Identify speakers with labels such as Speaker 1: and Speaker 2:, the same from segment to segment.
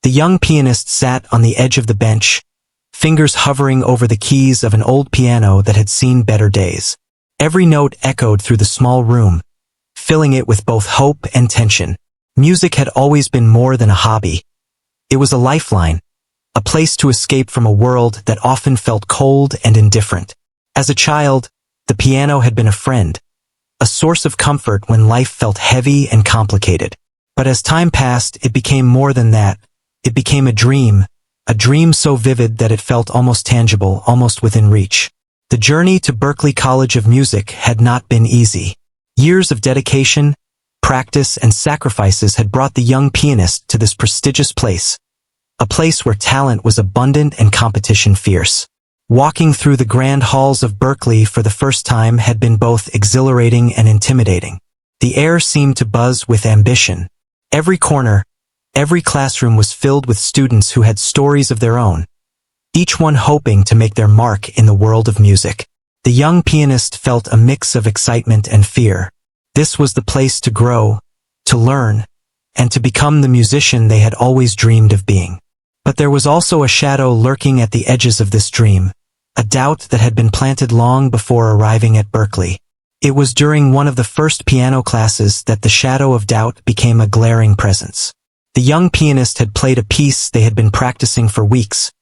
Speaker 1: The young pianist sat on the edge of the bench, fingers hovering over the keys of an old piano that had seen better days. Every note echoed through the small room, filling it with both hope and tension. Music had always been more than a hobby. It was a lifeline, a place to escape from a world that often felt cold and indifferent. As a child, the piano had been a friend, a source of comfort when life felt heavy and complicated. But as time passed, it became more than that. It became a dream so vivid that it felt almost tangible, almost within reach. The journey to Berklee College of Music had not been easy. Years of dedication, practice, and sacrifices had brought the young pianist to this prestigious place, a place where talent was abundant and competition fierce. Walking through the grand halls of Berklee for the first time had been both exhilarating and intimidating. The air seemed to buzz with ambition. Every corner, every classroom was filled with students who had stories of their own, each one hoping to make their mark in the world of music. The young pianist felt a mix of excitement and fear. This was the place to grow, to learn, and to become the musician they had always dreamed of being. But there was also a shadow lurking at the edges of this dream, a doubt that had been planted long before arriving at Berklee. It was during one of the first piano classes that the shadow of doubt became a glaring presence. The young pianist had played a piece they had been practicing for weeks,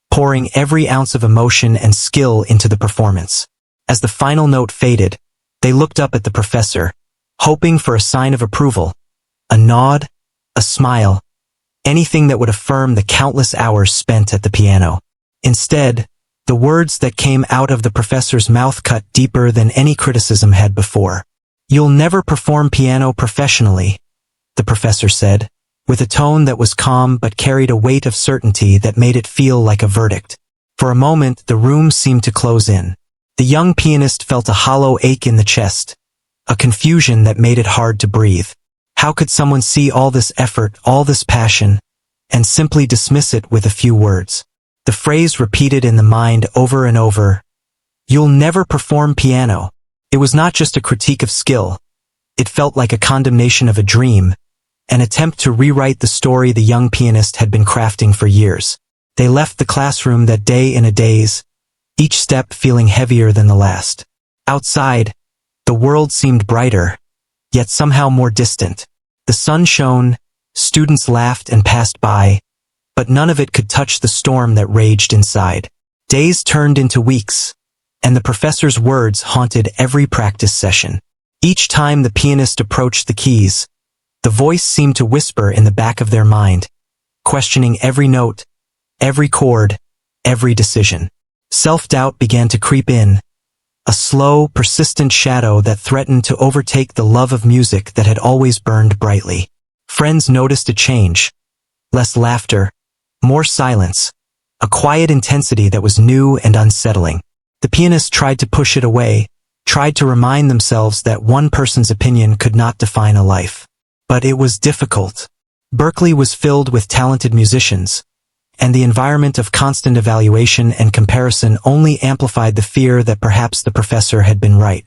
Speaker 1: pouring every ounce of emotion and skill into the performance. As the final note faded, they looked up at the professor, hoping for a sign of approval, a nod, a smile, anything that would affirm the countless hours spent at the piano. Instead, the words that came out of the professor's mouth cut deeper than any criticism had before. "You'll never perform piano professionally," the professor said, with a tone that was calm but carried a weight of certainty that made it feel like a verdict. For a moment, the room seemed to close in. The young pianist felt a hollow ache in the chest, a confusion that made it hard to breathe. How could someone see all this effort, all this passion, and simply dismiss it with a few words? The phrase repeated in the mind over and over, "You'll never perform piano." It was not just a critique of skill. It felt like a condemnation of a dream, an attempt to rewrite the story the young pianist had been crafting for years. They left the classroom that day in a daze, each step feeling heavier than the last. Outside, the world seemed brighter, yet somehow more distant. The sun shone, students laughed and passed by, but none of it could touch the storm that raged inside. Days turned into weeks, and the professor's words haunted every practice session. Each time the pianist approached the keys, the voice seemed to whisper in the back of their mind, questioning every note, every chord, every decision. Self-doubt began to creep in, a slow, persistent shadow that threatened to overtake the love of music that had always burned brightly. Friends noticed a change. Less laughter, more silence, a quiet intensity that was new and unsettling. The pianist tried to push it away, tried to remind themselves that one person's opinion could not define a life. But it was difficult. Berklee was filled with talented musicians, and the environment of constant evaluation and comparison only amplified the fear that perhaps the professor had been right.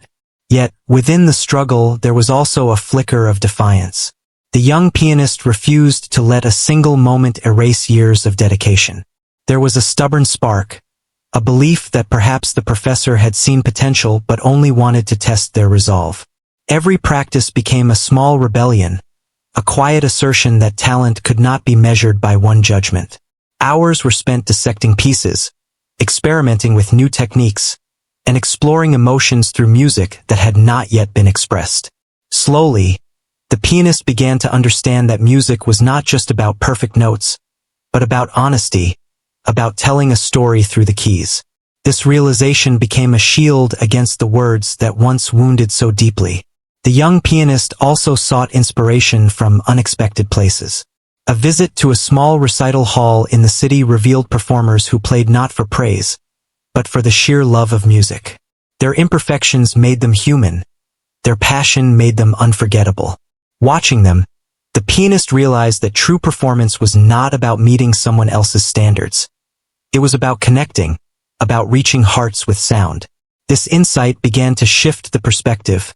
Speaker 1: Yet, within the struggle, there was also a flicker of defiance. The young pianist refused to let a single moment erase years of dedication. There was a stubborn spark, a belief that perhaps the professor had seen potential but only wanted to test their resolve. Every practice became a small rebellion, a quiet assertion that talent could not be measured by one judgment. Hours were spent dissecting pieces, experimenting with new techniques, and exploring emotions through music that had not yet been expressed. Slowly, the pianist began to understand that music was not just about perfect notes, but about honesty, about telling a story through the keys. This realization became a shield against the words that once wounded so deeply. The young pianist also sought inspiration from unexpected places. A visit to a small recital hall in the city revealed performers who played not for praise, but for the sheer love of music. Their imperfections made them human. Their passion made them unforgettable. Watching them, the pianist realized that true performance was not about meeting someone else's standards. It was about connecting, about reaching hearts with sound. This insight began to shift the perspective,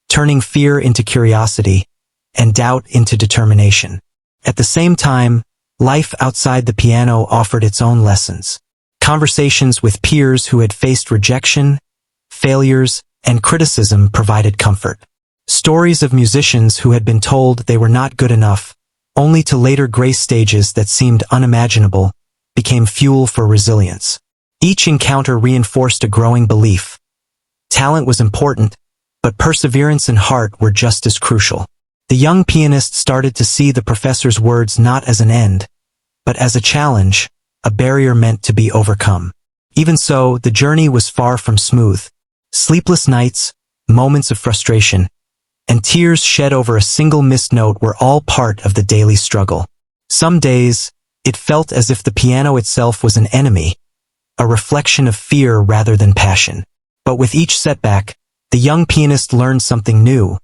Speaker 1: turning fear into curiosity, and doubt into determination. At the same time, Life outside the piano offered its own lessons. Conversations with peers who had faced rejection, failures, and criticism provided comfort. Stories of musicians who had been told they were not good enough, only to later grace stages that seemed unimaginable, became fuel for resilience. Each encounter reinforced a growing belief. Talent was important, but perseverance and heart were just as crucial. The young pianist started to see the professor's words not as an end, but as a challenge, a barrier meant to be overcome. Even so, the journey was far from smooth. Sleepless nights, moments of frustration, and tears shed over a single missed note were all part of the daily struggle. Some days, it felt as if the piano itself was an enemy, a reflection of fear rather than passion. But with each setback, the young pianist learned something new: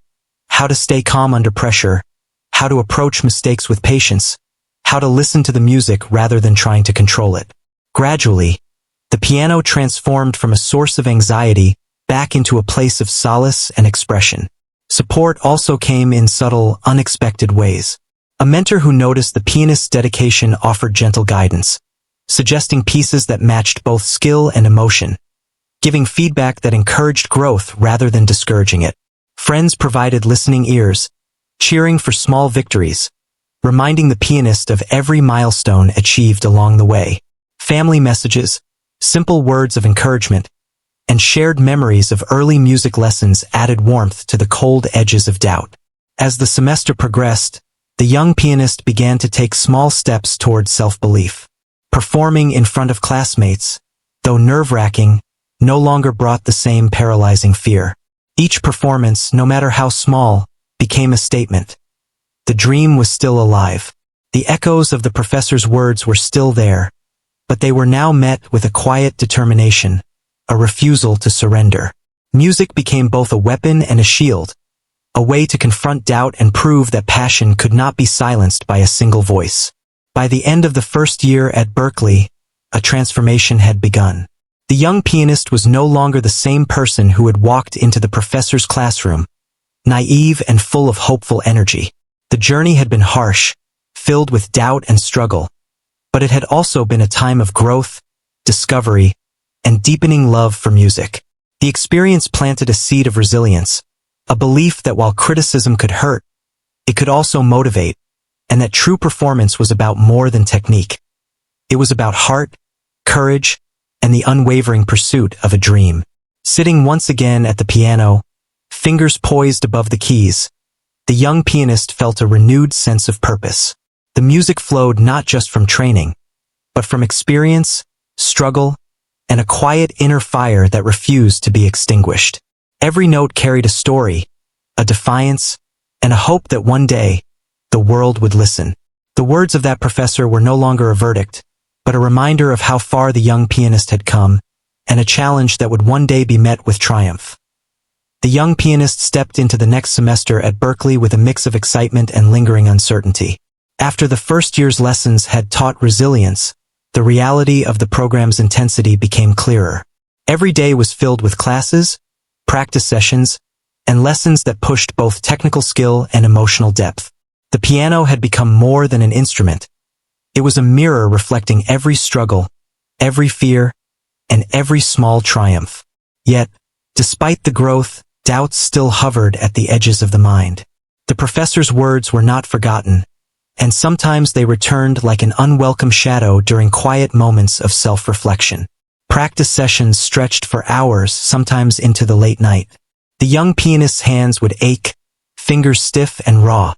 Speaker 1: how to stay calm under pressure, how to approach mistakes with patience, how to listen to the music rather than trying to control it. Gradually, the piano transformed from a source of anxiety back into a place of solace and expression. Support also came in subtle, unexpected ways. A mentor who noticed the pianist's dedication offered gentle guidance, suggesting pieces that matched both skill and emotion, giving feedback that encouraged growth rather than discouraging it. Friends provided listening ears, cheering for small victories, reminding the pianist of every milestone achieved along the way. Family messages, simple words of encouragement, and shared memories of early music lessons added warmth to the cold edges of doubt. As the semester progressed, the young pianist began to take small steps toward self-belief. Performing in front of classmates, though nerve-wracking, no longer brought the same paralyzing fear. Each performance, no matter how small, became a statement. The dream was still alive. The echoes of the professor's words were still there, but they were now met with a quiet determination, a refusal to surrender. Music became both a weapon and a shield, a way to confront doubt and prove that passion could not be silenced by a single voice. By the end of the first year at Berklee, a transformation had begun. The young pianist was no longer the same person who had walked into the professor's classroom, naive and full of hopeful energy. The journey had been harsh, filled with doubt and struggle, but it had also been a time of growth, discovery, and deepening love for music. The experience planted a seed of resilience, a belief that while criticism could hurt, it could also motivate, and that true performance was about more than technique. It was about heart, courage, and the unwavering pursuit of a dream. Sitting once again at the piano, fingers poised above the keys, the young pianist felt a renewed sense of purpose. The music flowed not just from training, but from experience, struggle, and a quiet inner fire that refused to be extinguished. Every note carried a story, a defiance, and a hope that one day, the world would listen. The words of that professor were no longer a verdict, but a reminder of how far the young pianist had come, and a challenge that would one day be met with triumph. The young pianist stepped into the next semester at Berklee with a mix of excitement and lingering uncertainty. After the first year's lessons had taught resilience, the reality of the program's intensity became clearer. Every day was filled with classes, practice sessions, and lessons that pushed both technical skill and emotional depth. The piano had become more than an instrument. It was a mirror reflecting every struggle, every fear, and every small triumph. Yet, despite the growth, doubts still hovered at the edges of the mind. The professor's words were not forgotten, and sometimes they returned like an unwelcome shadow during quiet moments of self-reflection. Practice sessions stretched for hours, sometimes into the late night. The young pianist's hands would ache, fingers stiff and raw,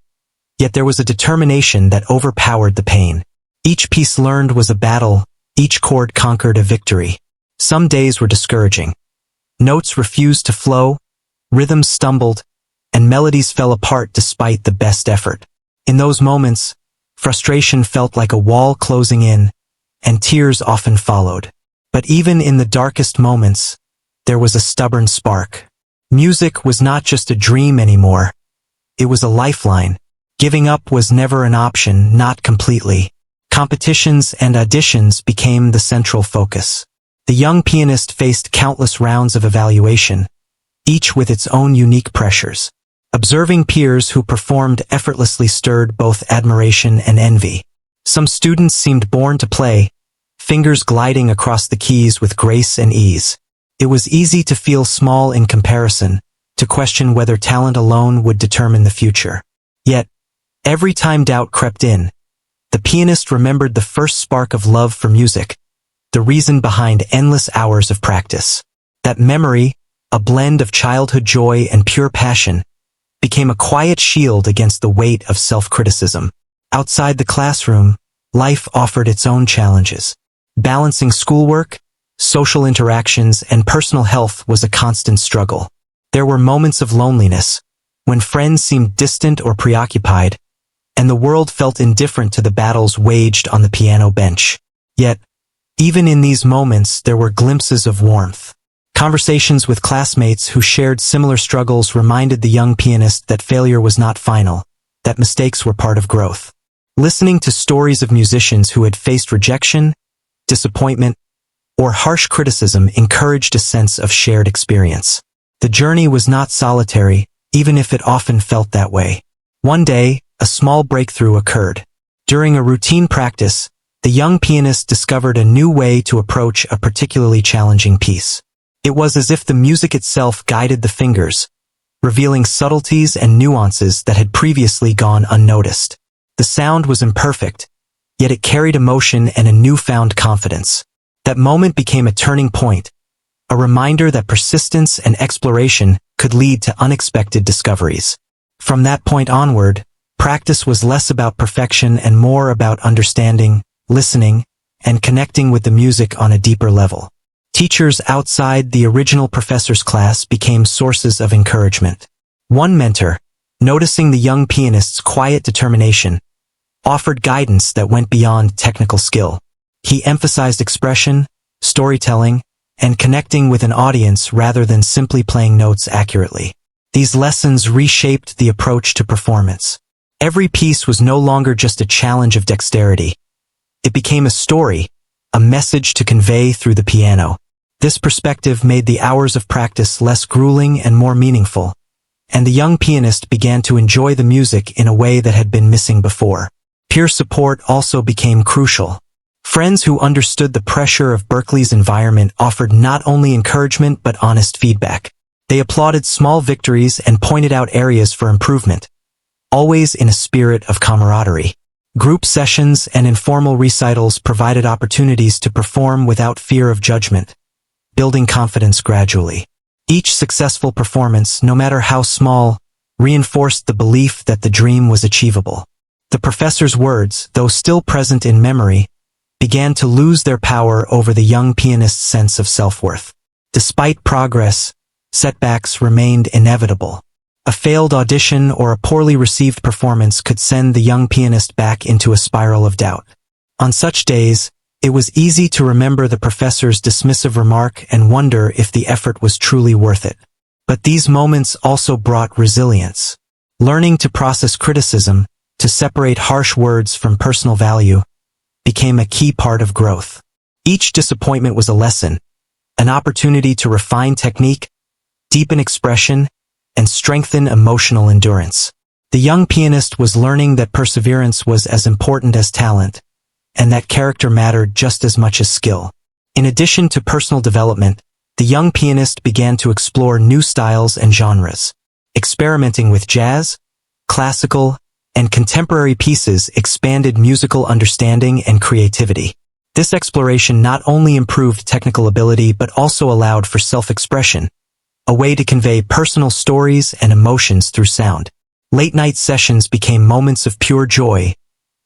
Speaker 1: yet there was a determination that overpowered the pain. Each piece learned was a battle, each chord conquered a victory. Some days were discouraging. Notes refused to flow, rhythms stumbled, and melodies fell apart despite the best effort. In those moments, frustration felt like a wall closing in, and tears often followed. But even in the darkest moments, there was a stubborn spark. Music was not just a dream anymore. It was a lifeline. Giving up was never an option, not completely. Competitions and auditions became the central focus. The young pianist faced countless rounds of evaluation, each with its own unique pressures. Observing peers who performed effortlessly stirred both admiration and envy. Some students seemed born to play, fingers gliding across the keys with grace and ease. It was easy to feel small in comparison, to question whether talent alone would determine the future. Yet, every time doubt crept in, the pianist remembered the first spark of love for music, the reason behind endless hours of practice. That memory, a blend of childhood joy and pure passion, became a quiet shield against the weight of self-criticism. Outside the classroom, life offered its own challenges. Balancing schoolwork, social interactions, and personal health was a constant struggle. There were moments of loneliness, when friends seemed distant or preoccupied, and the world felt indifferent to the battles waged on the piano bench. Yet, even in these moments, there were glimpses of warmth. Conversations with classmates who shared similar struggles reminded the young pianist that failure was not final, that mistakes were part of growth. Listening to stories of musicians who had faced rejection, disappointment, or harsh criticism encouraged a sense of shared experience. The journey was not solitary, even if it often felt that way. One day, a small breakthrough occurred. During a routine practice, the young pianist discovered a new way to approach a particularly challenging piece. It was as if the music itself guided the fingers, revealing subtleties and nuances that had previously gone unnoticed. The sound was imperfect, yet it carried emotion and a newfound confidence. That moment became a turning point, a reminder that persistence and exploration could lead to unexpected discoveries. From that point onward, practice was less about perfection and more about understanding, listening, and connecting with the music on a deeper level. Teachers outside the original professor's class became sources of encouragement. One mentor, noticing the young pianist's quiet determination, offered guidance that went beyond technical skill. He emphasized expression, storytelling, and connecting with an audience rather than simply playing notes accurately. These lessons reshaped the approach to performance. Every piece was no longer just a challenge of dexterity. It became a story, a message to convey through the piano. This perspective made the hours of practice less grueling and more meaningful, and the young pianist began to enjoy the music in a way that had been missing before. Peer support also became crucial. Friends who understood the pressure of Berklee's environment offered not only encouragement but honest feedback. They applauded small victories and pointed out areas for improvement, always in a spirit of camaraderie. Group sessions and informal recitals provided opportunities to perform without fear of judgment, building confidence gradually. Each successful performance, no matter how small, reinforced the belief that the dream was achievable. The professor's words, though still present in memory, began to lose their power over the young pianist's sense of self-worth. Despite progress, setbacks remained inevitable. A failed audition or a poorly received performance could send the young pianist back into a spiral of doubt. On such days, it was easy to remember the professor's dismissive remark and wonder if the effort was truly worth it. But these moments also brought resilience. Learning to process criticism, to separate harsh words from personal value, became a key part of growth. Each disappointment was a lesson, an opportunity to refine technique, deepen expression, and strengthen emotional endurance. The young pianist was learning that perseverance was as important as talent, and that character mattered just as much as skill. In addition to personal development, the young pianist began to explore new styles and genres. Experimenting with jazz, classical, and contemporary pieces expanded musical understanding and creativity. This exploration not only improved technical ability but also allowed for self-expression, a way to convey personal stories and emotions through sound. Late-night sessions became moments of pure joy,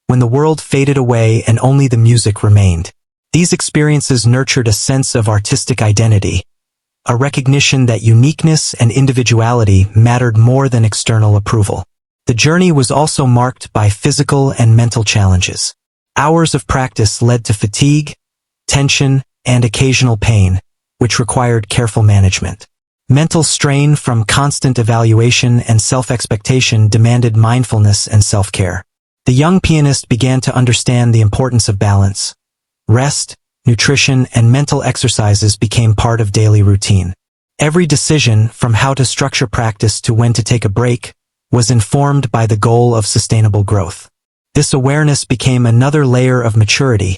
Speaker 1: when the world faded away and only the music remained. These experiences nurtured a sense of artistic identity, a recognition that uniqueness and individuality mattered more than external approval. The journey was also marked by physical and mental challenges. Hours of practice led to fatigue, tension, and occasional pain, which required careful management. Mental strain from constant evaluation and self-expectation demanded mindfulness and self-care. The young pianist began to understand the importance of balance. Rest, nutrition, and mental exercises became part of daily routine. Every decision, from how to structure practice to when to take a break, was informed by the goal of sustainable growth. This awareness became another layer of maturity,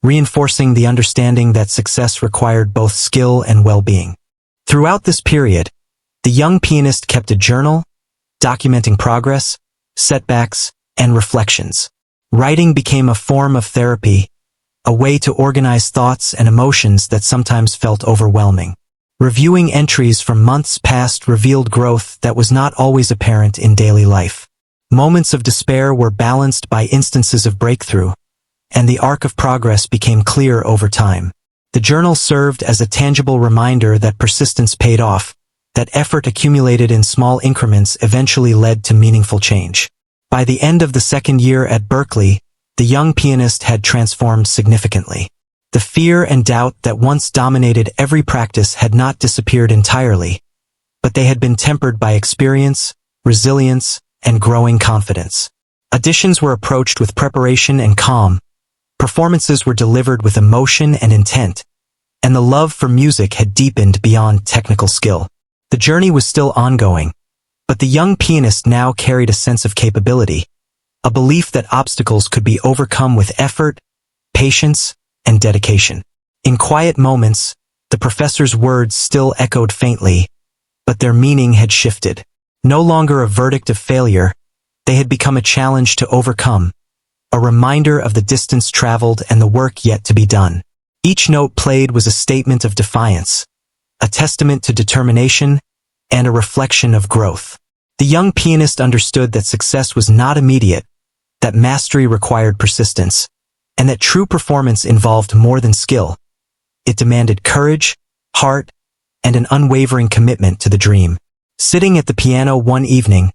Speaker 1: reinforcing the understanding that success required both skill and well-being. Throughout this period, the young pianist kept a journal, documenting progress, setbacks, and reflections. Writing became a form of therapy, a way to organize thoughts and emotions that sometimes felt overwhelming. Reviewing entries from months past revealed growth that was not always apparent in daily life. Moments of despair were balanced by instances of breakthrough, and the arc of progress became clear over time. The journal served as a tangible reminder that persistence paid off, that effort accumulated in small increments eventually led to meaningful change. By the end of the second year at Berklee, the young pianist had transformed significantly. The fear and doubt that once dominated every practice had not disappeared entirely, but they had been tempered by experience, resilience, and growing confidence. Auditions were approached with preparation and calm, performances were delivered with emotion and intent, and the love for music had deepened beyond technical skill. The journey was still ongoing, but the young pianist now carried a sense of capability, a belief that obstacles could be overcome with effort, patience, and dedication. In quiet moments, the professor's words still echoed faintly, but their meaning had shifted. No longer a verdict of failure, they had become a challenge to overcome, a reminder of the distance traveled and the work yet to be done. Each note played was a statement of defiance, a testament to determination, and a reflection of growth. The young pianist understood that success was not immediate, that mastery required persistence, and that true performance involved more than skill. It demanded courage, heart, and an unwavering commitment to the dream. Sitting at the piano one evening,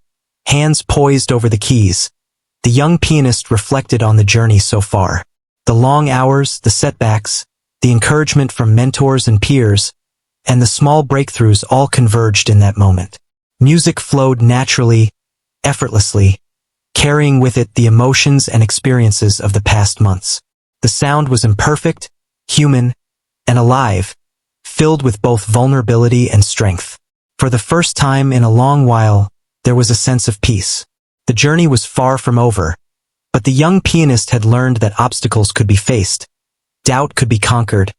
Speaker 1: hands poised over the keys, the young pianist reflected on the journey so far. The long hours, the setbacks, the encouragement from mentors and peers, and the small breakthroughs all converged in that moment. Music flowed naturally, effortlessly, carrying with it the emotions and experiences of the past months. The sound was imperfect, human, and alive, filled with both vulnerability and strength. For the first time in a long while, there was a sense of peace. The journey was far from over, but the young pianist had learned that obstacles could be faced, doubt could be conquered,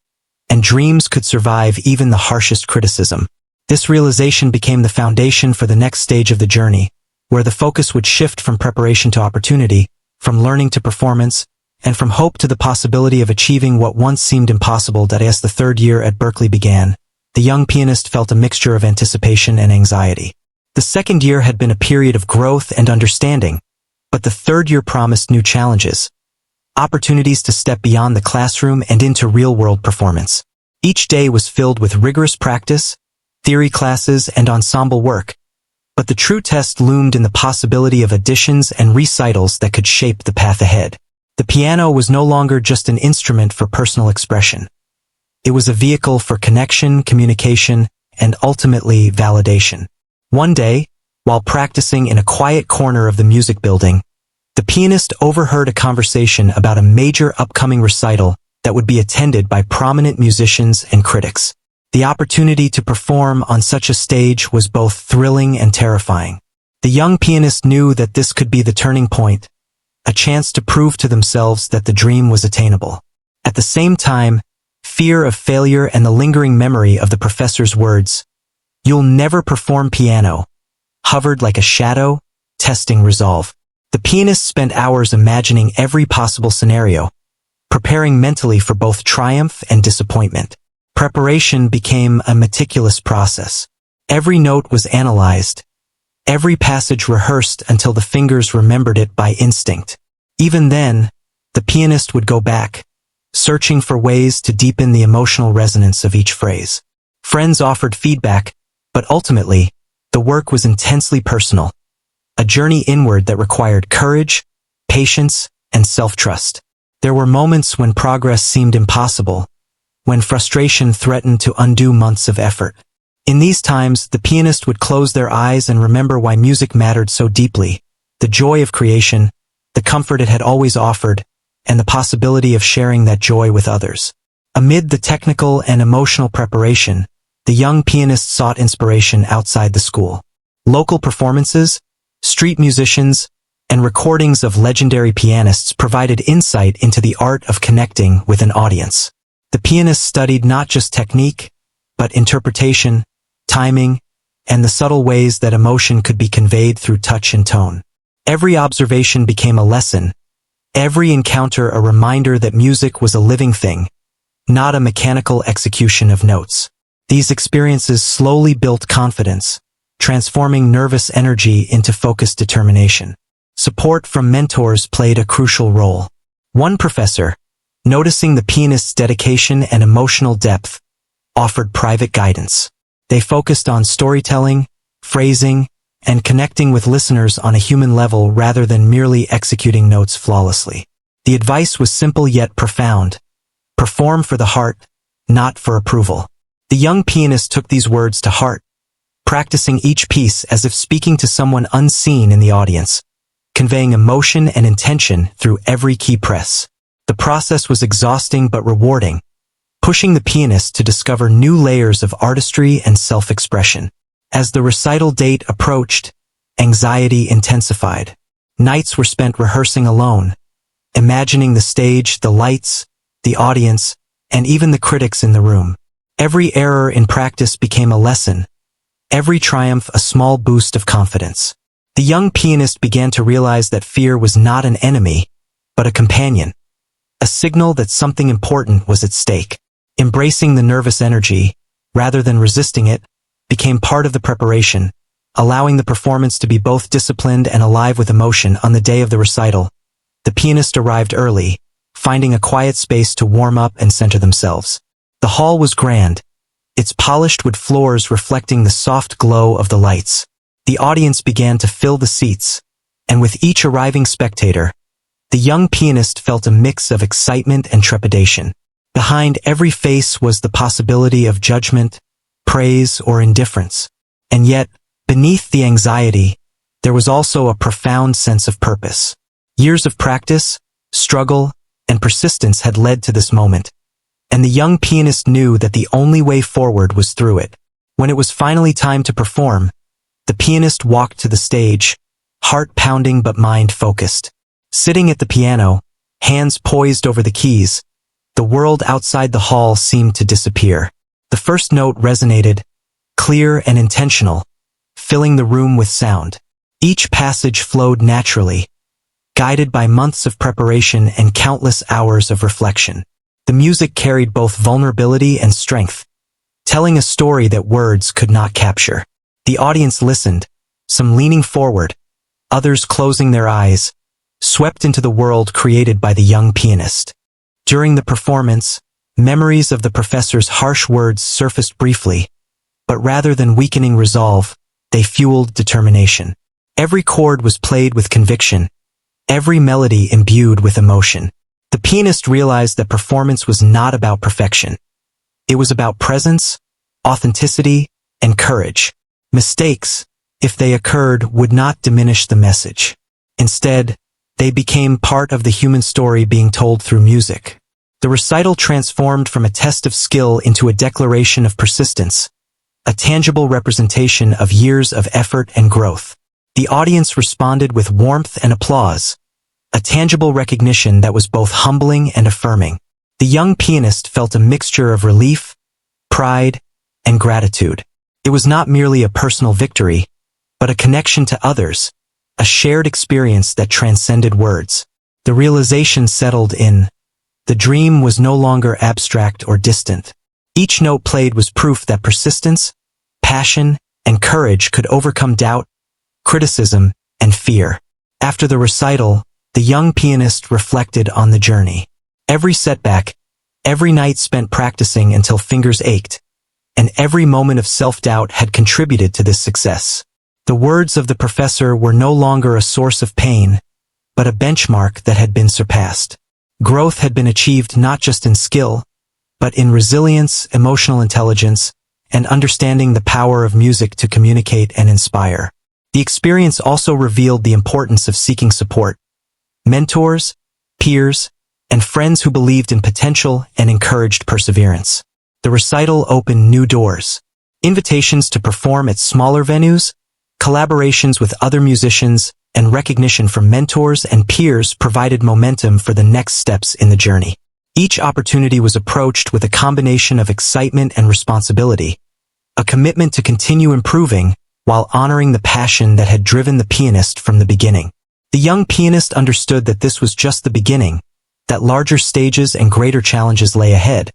Speaker 1: and dreams could survive even the harshest criticism. This realization became the foundation for the next stage of the journey, where the focus would shift from preparation to opportunity, from learning to performance, and from hope to the possibility of achieving what once seemed impossible. As the third year at Berklee began, the young pianist felt a mixture of anticipation and anxiety. The second year had been a period of growth and understanding, but the third year promised new challenges, opportunities to step beyond the classroom and into real-world performance. Each day was filled with rigorous practice, theory classes, and ensemble work, but the true test loomed in the possibility of auditions and recitals that could shape the path ahead. The piano was no longer just an instrument for personal expression. It was a vehicle for connection, communication, and ultimately validation. One day, while practicing in a quiet corner of the music building, the pianist overheard a conversation about a major upcoming recital that would be attended by prominent musicians and critics. The opportunity to perform on such a stage was both thrilling and terrifying. The young pianist knew that this could be the turning point, a chance to prove to themselves that the dream was attainable. At the same time, fear of failure and the lingering memory of the professor's words, "You'll never perform piano," hovered like a shadow, testing resolve. The pianist spent hours imagining every possible scenario, preparing mentally for both triumph and disappointment. Preparation became a meticulous process. Every note was analyzed, every passage rehearsed until the fingers remembered it by instinct. Even then, the pianist would go back, searching for ways to deepen the emotional resonance of each phrase. Friends offered feedback, but ultimately, the work was intensely personal, a journey inward that required courage, patience, and self-trust. There were moments when progress seemed impossible, when frustration threatened to undo months of effort. In these times, the pianist would close their eyes and remember why music mattered so deeply, the joy of creation, the comfort it had always offered, and the possibility of sharing that joy with others. Amid the technical and emotional preparation, the young pianist sought inspiration outside the school. Local performances, street musicians, and recordings of legendary pianists provided insight into the art of connecting with an audience. The pianist studied not just technique, but interpretation, timing, and the subtle ways that emotion could be conveyed through touch and tone. Every observation became a lesson, every encounter a reminder that music was a living thing, not a mechanical execution of notes. These experiences slowly built confidence, transforming nervous energy into focused determination. Support from mentors played a crucial role. One professor, noticing the pianist's dedication and emotional depth, offered private guidance. They focused on storytelling, phrasing, and connecting with listeners on a human level rather than merely executing notes flawlessly. The advice was simple yet profound. Perform for the heart, not for approval. The young pianist took these words to heart, practicing each piece as if speaking to someone unseen in the audience, conveying emotion and intention through every key press. The process was exhausting but rewarding, pushing the pianist to discover new layers of artistry and self-expression. As the recital date approached, anxiety intensified. Nights were spent rehearsing alone, imagining the stage, the lights, the audience, and even the critics in the room. Every error in practice became a lesson, every triumph a small boost of confidence. The young pianist began to realize that fear was not an enemy, but a companion, a signal that something important was at stake. Embracing the nervous energy, rather than resisting it, became part of the preparation, allowing the performance to be both disciplined and alive with emotion. On the day of the recital, the pianist arrived early, finding a quiet space to warm up and center themselves. The hall was grand, its polished wood floors reflecting the soft glow of the lights. The audience began to fill the seats, and with each arriving spectator, the young pianist felt a mix of excitement and trepidation. Behind every face was the possibility of judgment, praise, or indifference. And yet, beneath the anxiety, there was also a profound sense of purpose. Years of practice, struggle, and persistence had led to this moment, and the young pianist knew that the only way forward was through it. When it was finally time to perform, the pianist walked to the stage, heart pounding but mind focused. Sitting at the piano, hands poised over the keys, the world outside the hall seemed to disappear. The first note resonated, clear and intentional, filling the room with sound. Each passage flowed naturally, guided by months of preparation and countless hours of reflection. The music carried both vulnerability and strength, telling a story that words could not capture. The audience listened, some leaning forward, others closing their eyes, swept into the world created by the young pianist. During the performance, memories of the professor's harsh words surfaced briefly, but rather than weakening resolve, they fueled determination. Every chord was played with conviction, every melody imbued with emotion. The pianist realized that performance was not about perfection. It was about presence, authenticity, and courage. Mistakes, if they occurred, would not diminish the message. Instead, they became part of the human story being told through music. The recital transformed from a test of skill into a declaration of persistence, a tangible representation of years of effort and growth. The audience responded with warmth and applause, a tangible recognition that was both humbling and affirming. The young pianist felt a mixture of relief, pride, and gratitude. It was not merely a personal victory, but a connection to others, a shared experience that transcended words. The realization settled in. The dream was no longer abstract or distant. Each note played was proof that persistence, passion, and courage could overcome doubt, criticism, and fear. After the recital, the young pianist reflected on the journey. Every setback, every night spent practicing until fingers ached, and every moment of self-doubt had contributed to this success. The words of the professor were no longer a source of pain, but a benchmark that had been surpassed. Growth had been achieved not just in skill, but in resilience, emotional intelligence, and understanding the power of music to communicate and inspire. The experience also revealed the importance of seeking support. Mentors, peers, and friends who believed in potential and encouraged perseverance. The recital opened new doors. Invitations to perform at smaller venues, collaborations with other musicians, and recognition from mentors and peers provided momentum for the next steps in the journey. Each opportunity was approached with a combination of excitement and responsibility, a commitment to continue improving while honoring the passion that had driven the pianist from the beginning. The young pianist understood that this was just the beginning, that larger stages and greater challenges lay ahead,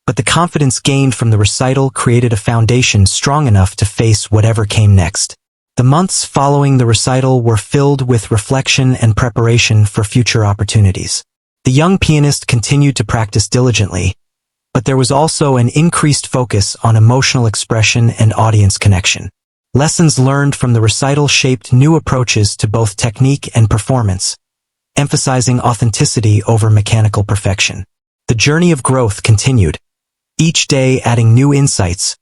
Speaker 1: but the confidence gained from the recital created a foundation strong enough to face whatever came next. The months following the recital were filled with reflection and preparation for future opportunities. The young pianist continued to practice diligently, but there was also an increased focus on emotional expression and audience connection. Lessons learned from the recital shaped new approaches to both technique and performance, emphasizing authenticity over mechanical perfection. The journey of growth continued, each day adding new insights,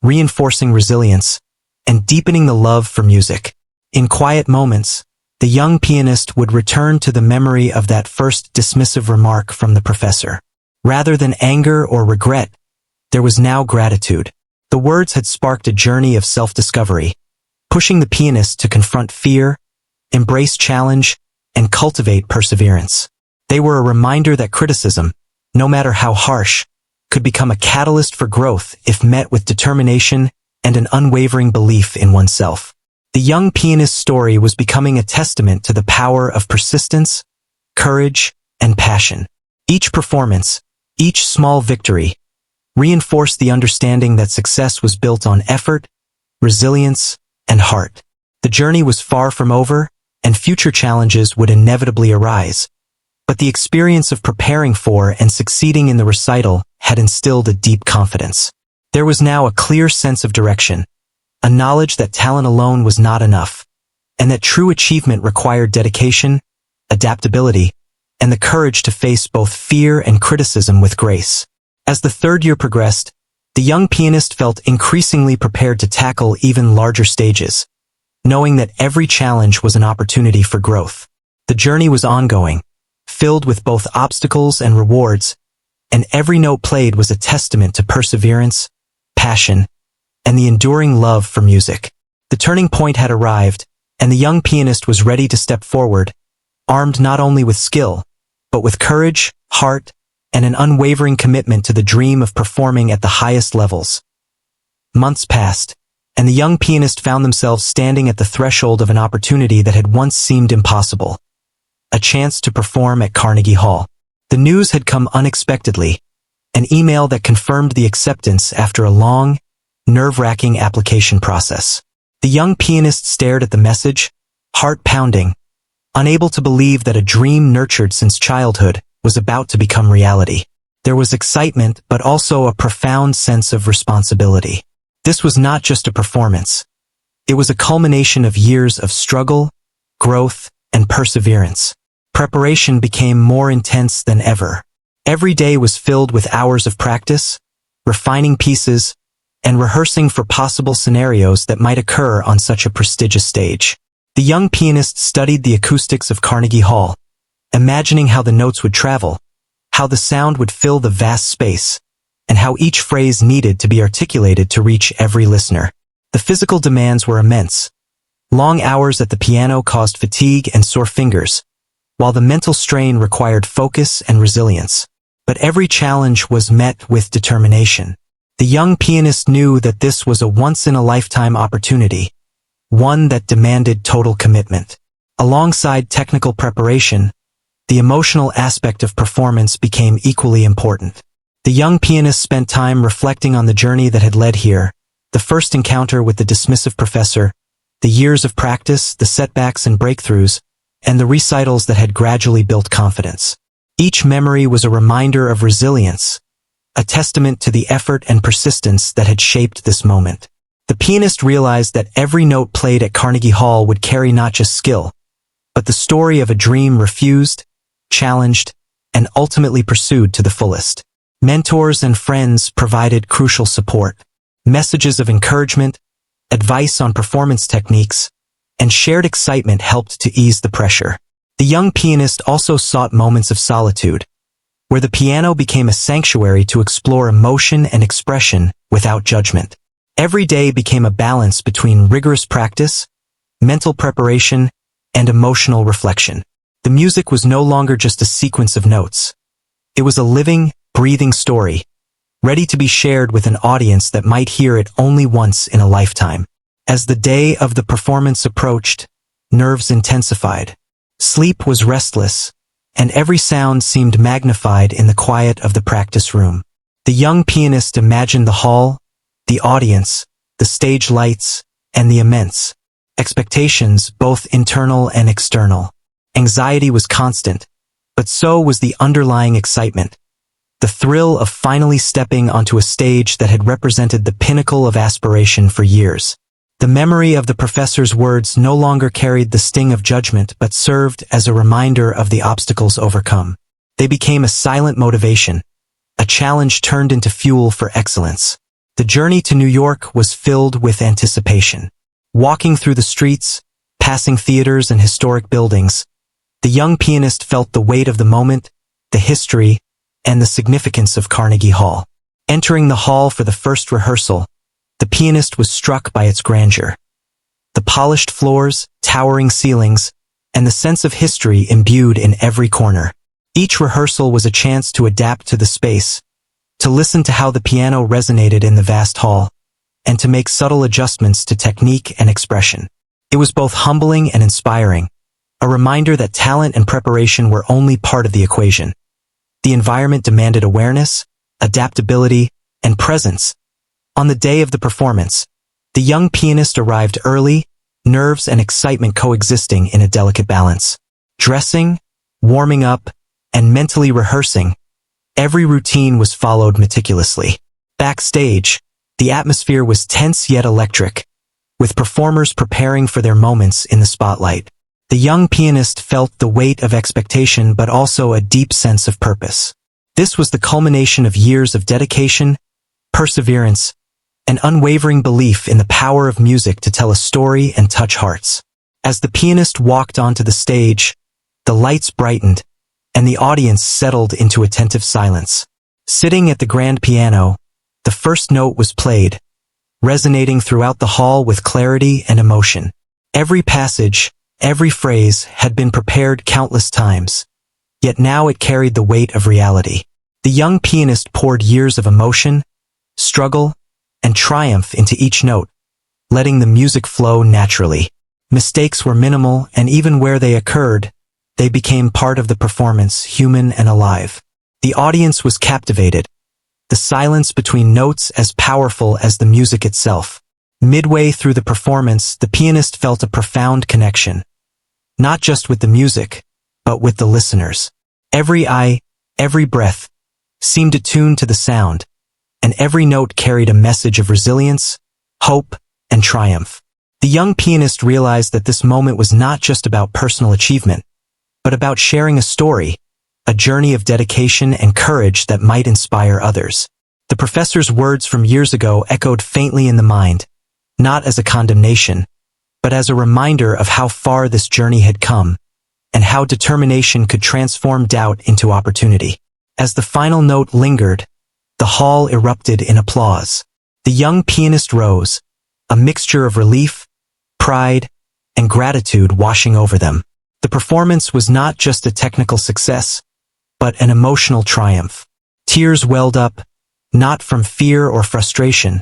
Speaker 1: reinforcing resilience, and deepening the love for music. In quiet moments, the young pianist would return to the memory of that first dismissive remark from the professor. Rather than anger or regret, there was now gratitude. The words had sparked a journey of self-discovery, pushing the pianist to confront fear, embrace challenge, and cultivate perseverance. They were a reminder that criticism, no matter how harsh, could become a catalyst for growth if met with determination and an unwavering belief in oneself. The young pianist's story was becoming a testament to the power of persistence, courage, and passion. Each performance, each small victory, reinforced the understanding that success was built on effort, resilience, and heart. The journey was far from over, and future challenges would inevitably arise, but the experience of preparing for and succeeding in the recital had instilled a deep confidence. There was now a clear sense of direction, a knowledge that talent alone was not enough, and that true achievement required dedication, adaptability, and the courage to face both fear and criticism with grace. As the third year progressed, the young pianist felt increasingly prepared to tackle even larger stages, knowing that every challenge was an opportunity for growth. The journey was ongoing, filled with both obstacles and rewards, and every note played was a testament to perseverance, passion, and the enduring love for music. The turning point had arrived, and the young pianist was ready to step forward, armed not only with skill, but with courage, heart, and an unwavering commitment to the dream of performing at the highest levels. Months passed, and the young pianist found themselves standing at the threshold of an opportunity that had once seemed impossible. A chance to perform at Carnegie Hall. The news had come unexpectedly, an email that confirmed the acceptance after a long, nerve-wracking application process. The young pianist stared at the message, heart pounding, unable to believe that a dream nurtured since childhood was about to become reality. There was excitement, but also a profound sense of responsibility. This was not just a performance. It was a culmination of years of struggle, growth, and perseverance. Preparation became more intense than ever. Every day was filled with hours of practice, refining pieces, and rehearsing for possible scenarios that might occur on such a prestigious stage. The young pianist studied the acoustics of Carnegie Hall, imagining how the notes would travel, how the sound would fill the vast space, and how each phrase needed to be articulated to reach every listener. The physical demands were immense. Long hours at the piano caused fatigue and sore fingers, while the mental strain required focus and resilience. But every challenge was met with determination. The young pianist knew that this was a once-in-a-lifetime opportunity, one that demanded total commitment. Alongside technical preparation, the emotional aspect of performance became equally important. The young pianist spent time reflecting on the journey that had led here, the first encounter with the dismissive professor, the years of practice, the setbacks and breakthroughs, and the recitals that had gradually built confidence. Each memory was a reminder of resilience, a testament to the effort and persistence that had shaped this moment. The pianist realized that every note played at Carnegie Hall would carry not just skill, but the story of a dream refused, challenged, and ultimately pursued to the fullest. Mentors and friends provided crucial support. Messages of encouragement, advice on performance techniques, and shared excitement helped to ease the pressure. The young pianist also sought moments of solitude, where the piano became a sanctuary to explore emotion and expression without judgment. Every day became a balance between rigorous practice, mental preparation, and emotional reflection. The music was no longer just a sequence of notes. It was a living, breathing story, ready to be shared with an audience that might hear it only once in a lifetime. As the day of the performance approached, nerves intensified. Sleep was restless, and every sound seemed magnified in the quiet of the practice room. The young pianist imagined the hall, the audience, the stage lights, and the immense expectations, both internal and external. Anxiety was constant, but so was the underlying excitement. The thrill of finally stepping onto a stage that had represented the pinnacle of aspiration for years. The memory of the professor's words no longer carried the sting of judgment but served as a reminder of the obstacles overcome. They became a silent motivation, a challenge turned into fuel for excellence. The journey to New York was filled with anticipation. Walking through the streets, passing theaters and historic buildings, the young pianist felt the weight of the moment, the history, and the significance of Carnegie Hall. Entering the hall for the first rehearsal, the pianist was struck by its grandeur. The polished floors, towering ceilings, and the sense of history imbued in every corner. Each rehearsal was a chance to adapt to the space, to listen to how the piano resonated in the vast hall, and to make subtle adjustments to technique and expression. It was both humbling and inspiring, a reminder that talent and preparation were only part of the equation. The environment demanded awareness, adaptability, and presence. On the day of the performance, the young pianist arrived early, nerves and excitement coexisting in a delicate balance. Dressing, warming up, and mentally rehearsing, every routine was followed meticulously. Backstage, the atmosphere was tense yet electric, with performers preparing for their moments in the spotlight. The young pianist felt the weight of expectation but also a deep sense of purpose. This was the culmination of years of dedication, perseverance, and unwavering belief in the power of music to tell a story and touch hearts. As the pianist walked onto the stage, the lights brightened, and the audience settled into attentive silence. Sitting at the grand piano, the first note was played, resonating throughout the hall with clarity and emotion. Every passage, every phrase had been prepared countless times, yet now it carried the weight of reality. The young pianist poured years of emotion, struggle, and triumph into each note, letting the music flow naturally. Mistakes were minimal, and even where they occurred, they became part of the performance, human and alive. The audience was captivated, the silence between notes as powerful as the music itself. Midway through the performance, the pianist felt a profound connection, not just with the music, but with the listeners. Every eye, every breath, seemed attuned to the sound, and every note carried a message of resilience, hope, and triumph. The young pianist realized that this moment was not just about personal achievement, but about sharing a story, a journey of dedication and courage that might inspire others. The professor's words from years ago echoed faintly in the mind, not as a condemnation, but as a reminder of how far this journey had come, and how determination could transform doubt into opportunity. As the final note lingered, the hall erupted in applause. The young pianist rose, a mixture of relief, pride, and gratitude washing over them. The performance was not just a technical success, but an emotional triumph. Tears welled up, not from fear or frustration,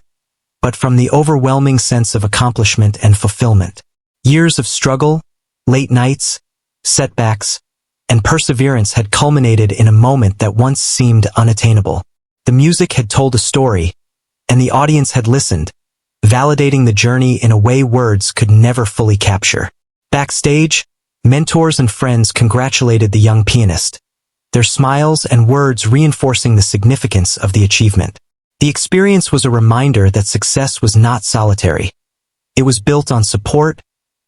Speaker 1: but from the overwhelming sense of accomplishment and fulfillment. Years of struggle, late nights, setbacks, and perseverance had culminated in a moment that once seemed unattainable. The music had told a story, and the audience had listened, validating the journey in a way words could never fully capture. Backstage, mentors and friends congratulated the young pianist, their smiles and words reinforcing the significance of the achievement. The experience was a reminder that success was not solitary. It was built on support,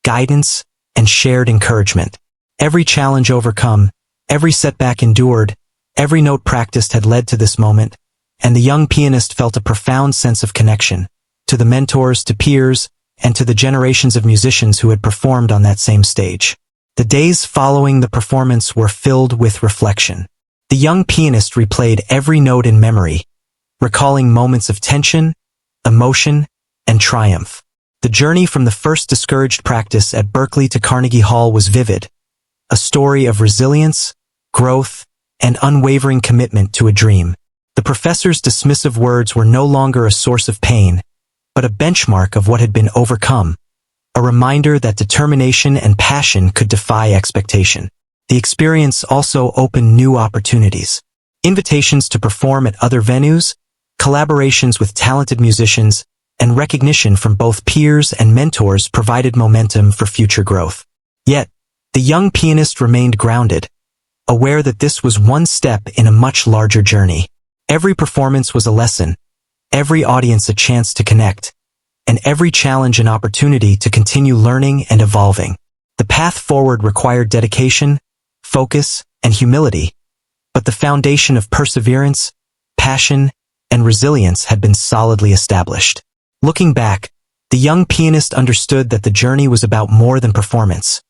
Speaker 1: guidance, and shared encouragement. Every challenge overcome, every setback endured, every note practiced had led to this moment, and the young pianist felt a profound sense of connection, to the mentors, to peers, and to the generations of musicians who had performed on that same stage. The days following the performance were filled with reflection. The young pianist replayed every note in memory, recalling moments of tension, emotion, and triumph. The journey from the first discouraged practice at Berklee to Carnegie Hall was vivid, a story of resilience, growth, and unwavering commitment to a dream. The professor's dismissive words were no longer a source of pain, but a benchmark of what had been overcome, a reminder that determination and passion could defy expectation. The experience also opened new opportunities. Invitations to perform at other venues, collaborations with talented musicians, and recognition from both peers and mentors provided momentum for future growth. Yet, the young pianist remained grounded, aware that this was one step in a much larger journey. Every performance was a lesson, every audience a chance to connect, and every challenge an opportunity to continue learning and evolving. The path forward required dedication, focus, and humility, but the foundation of perseverance, passion, and resilience had been solidly established. Looking back, the young pianist understood that the journey was about more than performance.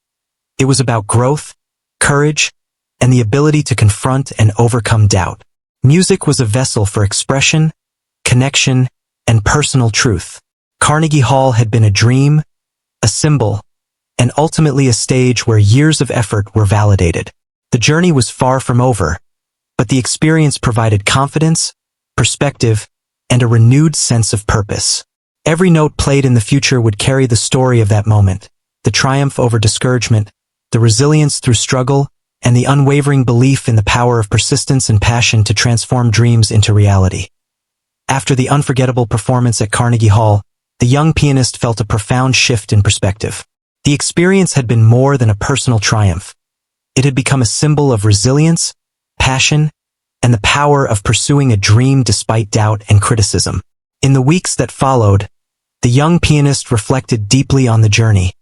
Speaker 1: It was about growth, courage, and the ability to confront and overcome doubt. Music was a vessel for expression, connection, and personal truth. Carnegie Hall had been a dream, a symbol, and ultimately a stage where years of effort were validated. The journey was far from over, but the experience provided confidence, perspective, and a renewed sense of purpose. Every note played in the future would carry the story of that moment, the triumph over discouragement, the resilience through struggle, and the unwavering belief in the power of persistence and passion to transform dreams into reality. After the unforgettable performance at Carnegie Hall, the young pianist felt a profound shift in perspective. The experience had been more than a personal triumph. It had become a symbol of resilience, passion, and the power of pursuing a dream despite doubt and criticism. In the weeks that followed, the young pianist reflected deeply on the journey,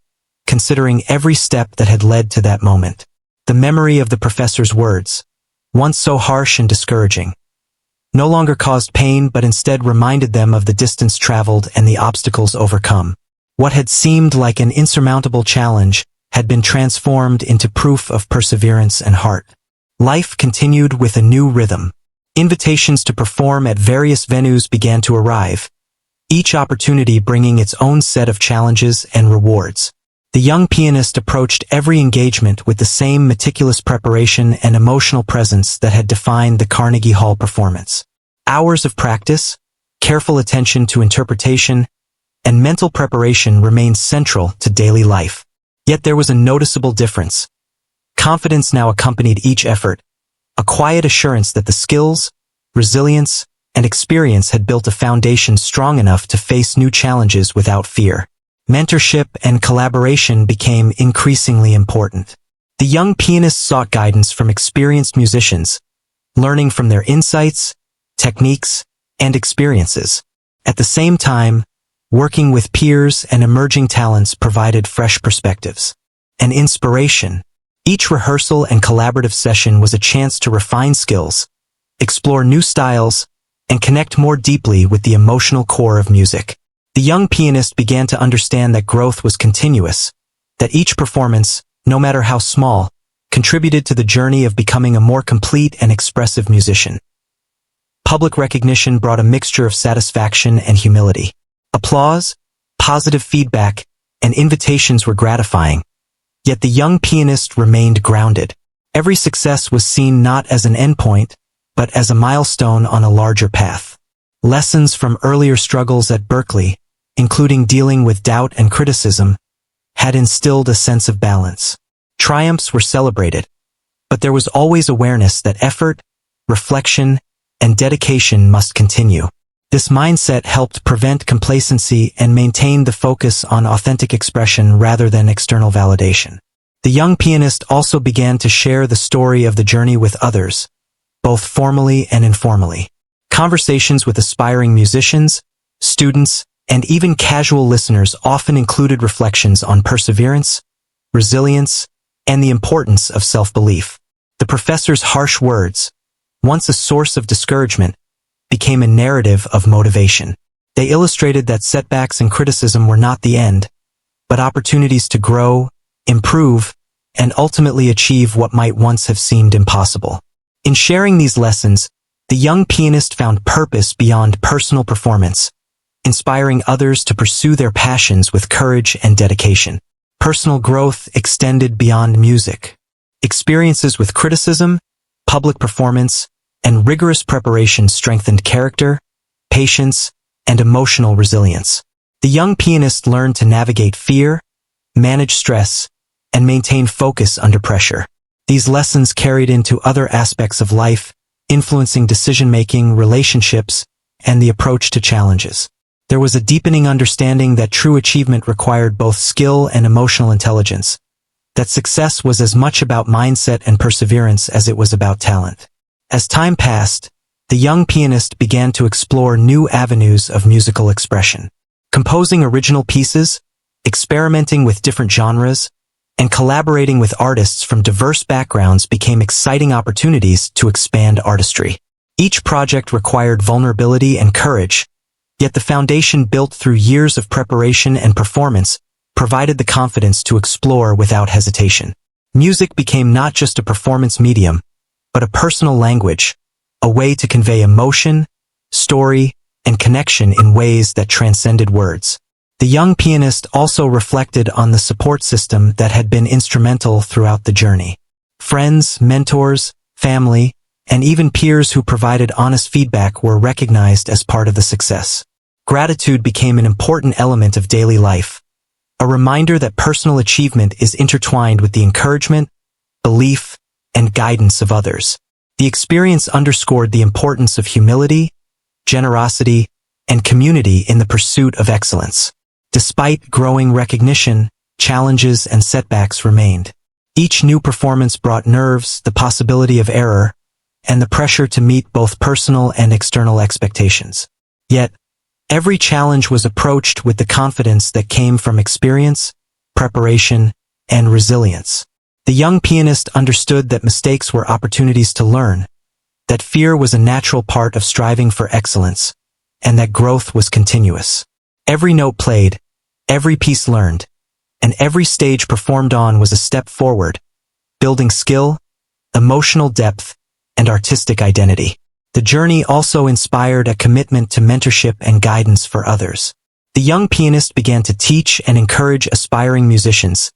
Speaker 1: considering every step that had led to that moment. The memory of the professor's words, once so harsh and discouraging, no longer caused pain but instead reminded them of the distance traveled and the obstacles overcome. What had seemed like an insurmountable challenge had been transformed into proof of perseverance and heart. Life continued with a new rhythm. Invitations to perform at various venues began to arrive, each opportunity bringing its own set of challenges and rewards. The young pianist approached every engagement with the same meticulous preparation and emotional presence that had defined the Carnegie Hall performance. Hours of practice, careful attention to interpretation, and mental preparation remained central to daily life. Yet there was a noticeable difference. Confidence now accompanied each effort, a quiet assurance that the skills, resilience, and experience had built a foundation strong enough to face new challenges without fear. Mentorship and collaboration became increasingly important. The young pianist sought guidance from experienced musicians, learning from their insights, techniques, and experiences. At the same time, working with peers and emerging talents provided fresh perspectives and inspiration. Each rehearsal and collaborative session was a chance to refine skills, explore new styles, and connect more deeply with the emotional core of music. The young pianist began to understand that growth was continuous, that each performance, no matter how small, contributed to the journey of becoming a more complete and expressive musician. Public recognition brought a mixture of satisfaction and humility. Applause, positive feedback, and invitations were gratifying, yet the young pianist remained grounded. Every success was seen not as an endpoint, but as a milestone on a larger path. Lessons from earlier struggles at Berklee, including dealing with doubt and criticism, had instilled a sense of balance. Triumphs were celebrated, but there was always awareness that effort, reflection, and dedication must continue. This mindset helped prevent complacency and maintain the focus on authentic expression rather than external validation. The young pianist also began to share the story of the journey with others, both formally and informally. Conversations with aspiring musicians, students, and even casual listeners often included reflections on perseverance, resilience, and the importance of self-belief. The professor's harsh words, once a source of discouragement, became a narrative of motivation. They illustrated that setbacks and criticism were not the end, but opportunities to grow, improve, and ultimately achieve what might once have seemed impossible. In sharing these lessons, the young pianist found purpose beyond personal performance, inspiring others to pursue their passions with courage and dedication. Personal growth extended beyond music. Experiences with criticism, public performance, and rigorous preparation strengthened character, patience, and emotional resilience. The young pianist learned to navigate fear, manage stress, and maintain focus under pressure. These lessons carried into other aspects of life, influencing decision-making, relationships, and the approach to challenges. There was a deepening understanding that true achievement required both skill and emotional intelligence, that success was as much about mindset and perseverance as it was about talent. As time passed, the young pianist began to explore new avenues of musical expression. Composing original pieces, experimenting with different genres, and collaborating with artists from diverse backgrounds became exciting opportunities to expand artistry. Each project required vulnerability and courage, yet the foundation built through years of preparation and performance provided the confidence to explore without hesitation. Music became not just a performance medium, but a personal language, a way to convey emotion, story, and connection in ways that transcended words. The young pianist also reflected on the support system that had been instrumental throughout the journey. Friends, mentors, family, and even peers who provided honest feedback were recognized as part of the success. Gratitude became an important element of daily life, a reminder that personal achievement is intertwined with the encouragement, belief, and guidance of others. The experience underscored the importance of humility, generosity, and community in the pursuit of excellence. Despite growing recognition, challenges and setbacks remained. Each new performance brought nerves, the possibility of error, and the pressure to meet both personal and external expectations. Yet, every challenge was approached with the confidence that came from experience, preparation, and resilience. The young pianist understood that mistakes were opportunities to learn, that fear was a natural part of striving for excellence, and that growth was continuous. Every note played, every piece learned, and every stage performed on was a step forward, building skill, emotional depth, and artistic identity. The journey also inspired a commitment to mentorship and guidance for others. The young pianist began to teach and encourage aspiring musicians,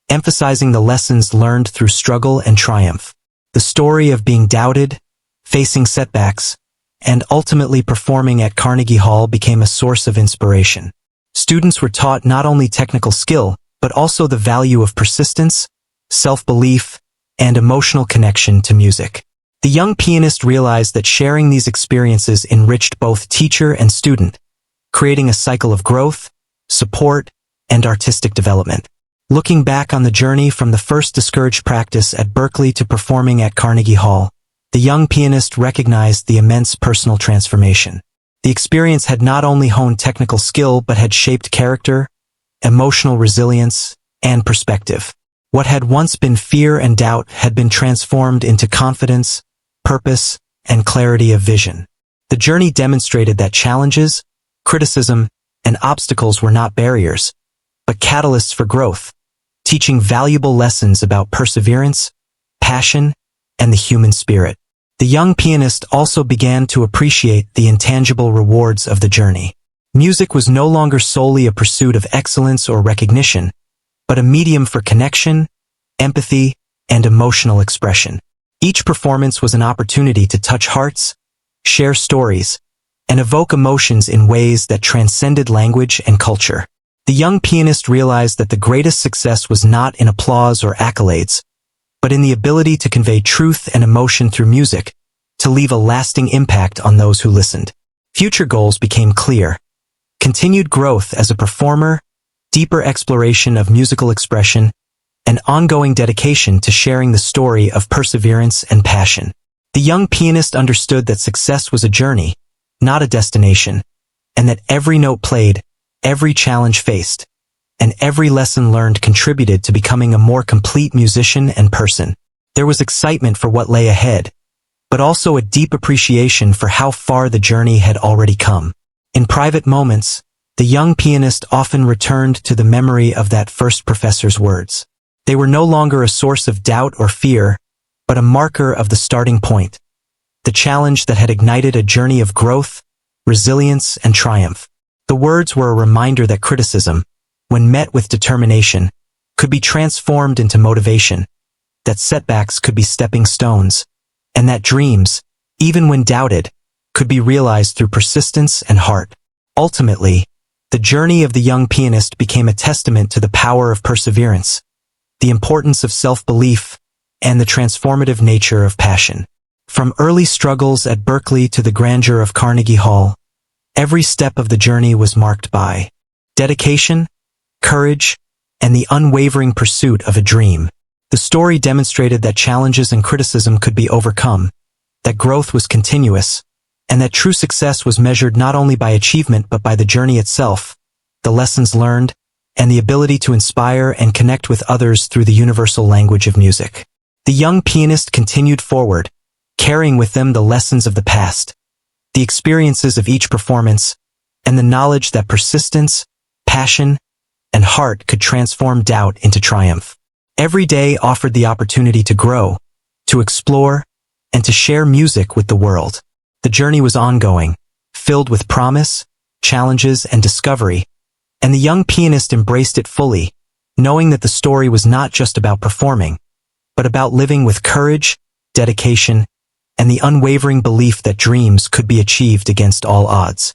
Speaker 1: emphasizing the lessons learned through struggle and triumph. The story of being doubted, facing setbacks, and ultimately performing at Carnegie Hall became a source of inspiration. Students were taught not only technical skill, but also the value of persistence, self-belief, and emotional connection to music. The young pianist realized that sharing these experiences enriched both teacher and student, creating a cycle of growth, support, and artistic development. Looking back on the journey from the first discouraged practice at Berklee to performing at Carnegie Hall, the young pianist recognized the immense personal transformation. The experience had not only honed technical skill but had shaped character, emotional resilience, and perspective. What had once been fear and doubt had been transformed into confidence, purpose, and clarity of vision. The journey demonstrated that challenges, criticism, and obstacles were not barriers, but catalysts for growth, teaching valuable lessons about perseverance, passion, and the human spirit. The young pianist also began to appreciate the intangible rewards of the journey. Music was no longer solely a pursuit of excellence or recognition, but a medium for connection, empathy, and emotional expression. Each performance was an opportunity to touch hearts, share stories, and evoke emotions in ways that transcended language and culture. The young pianist realized that the greatest success was not in applause or accolades, but in the ability to convey truth and emotion through music, to leave a lasting impact on those who listened. Future goals became clear. Continued growth as a performer, deeper exploration of musical expression, and ongoing dedication to sharing the story of perseverance and passion. The young pianist understood that success was a journey, not a destination, and that every note played, every challenge faced, and every lesson learned contributed to becoming a more complete musician and person. There was excitement for what lay ahead, but also a deep appreciation for how far the journey had already come. In private moments, the young pianist often returned to the memory of that first professor's words. They were no longer a source of doubt or fear, but a marker of the starting point, the challenge that had ignited a journey of growth, resilience, and triumph. The words were a reminder that criticism, when met with determination, could be transformed into motivation, that setbacks could be stepping stones, and that dreams, even when doubted, could be realized through persistence and heart. Ultimately, the journey of the young pianist became a testament to the power of perseverance, the importance of self-belief, and the transformative nature of passion. From early struggles at Berklee to the grandeur of Carnegie Hall, every step of the journey was marked by dedication, courage, and the unwavering pursuit of a dream. The story demonstrated that challenges and criticism could be overcome, that growth was continuous, and that true success was measured not only by achievement but by the journey itself, the lessons learned, and the ability to inspire and connect with others through the universal language of music. The young pianist continued forward, carrying with them the lessons of the past, the experiences of each performance, and the knowledge that persistence, passion, and heart could transform doubt into triumph. Every day offered the opportunity to grow, to explore, and to share music with the world. The journey was ongoing, filled with promise, challenges, and discovery, and the young pianist embraced it fully, knowing that the story was not just about performing, but about living with courage, dedication, and the unwavering belief that dreams could be achieved against all odds.